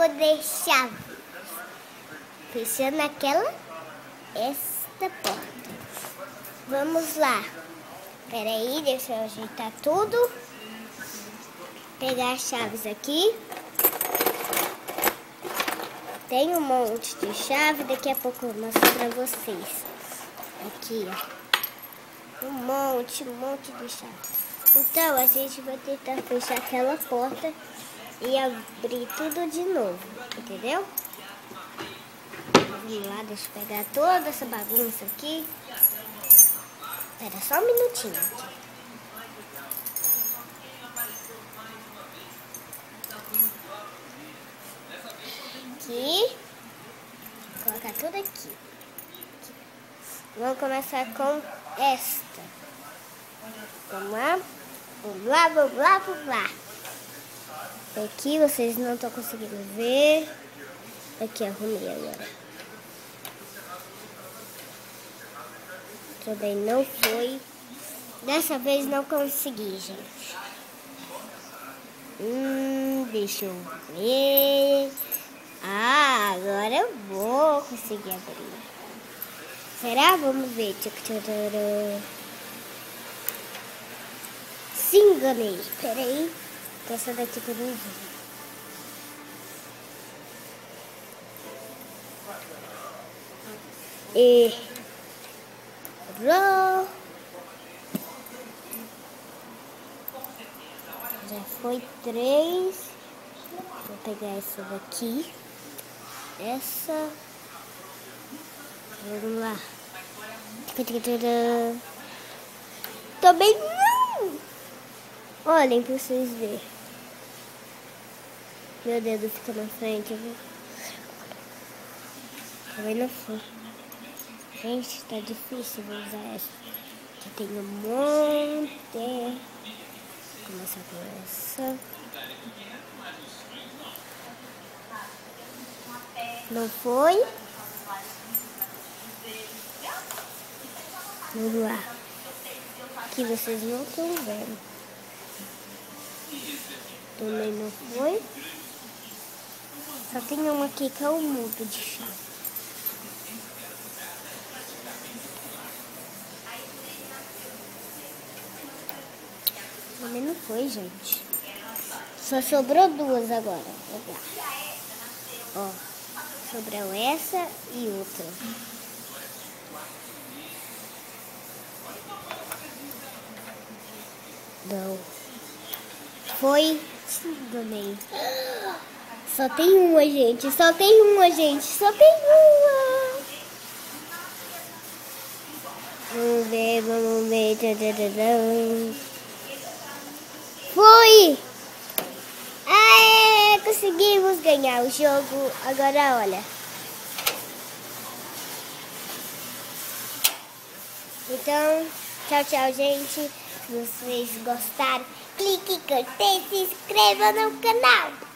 esconder chave. Fechando esta porta. Vamos lá. Peraí, deixa eu ajeitar tudo. Pegar as chaves aqui. Tem um monte de chave, daqui a pouco eu mostro pra vocês. Aqui, ó. Um monte de chave. Então, a gente vai tentar fechar aquela porta e abrir tudo de novo, entendeu? Vamos lá, deixa eu pegar toda essa bagunça aqui. Espera só um minutinho aqui. Aqui. Vou colocar tudo aqui. Vamos começar com esta. Vamos lá. Vamos lá. Aqui vocês não estão conseguindo ver. Aqui, arrumei agora. Também não foi. Dessa vez não consegui, gente. Deixa eu ver. Ah, agora eu vou conseguir abrir. Será? Vamos ver. Se enganei. Pera aí. Essa daqui pra mim. Errou. Já foi 3. Vou pegar essa daqui. Essa. Vamos lá. Também não. Olhem pra vocês verem. Meu dedo fica na frente, viu? Também não foi. Gente, tá difícil usar essa. Aqui tem um monte. Vou começar com essa. Não foi? Vamos lá. Aqui vocês não estão vendo. Também não foi. Só tem uma aqui que é um mudo de chave. Também não foi, gente. Só sobrou 2 agora. Ó, sobrou essa e outra. Não. Foi. Enganei. Só tem uma, gente. Só tem uma. Vamos ver. Foi! Aê! Conseguimos ganhar o jogo. Agora, olha. Então, tchau, gente. Se vocês gostaram, clique, curtir, se inscreva no canal.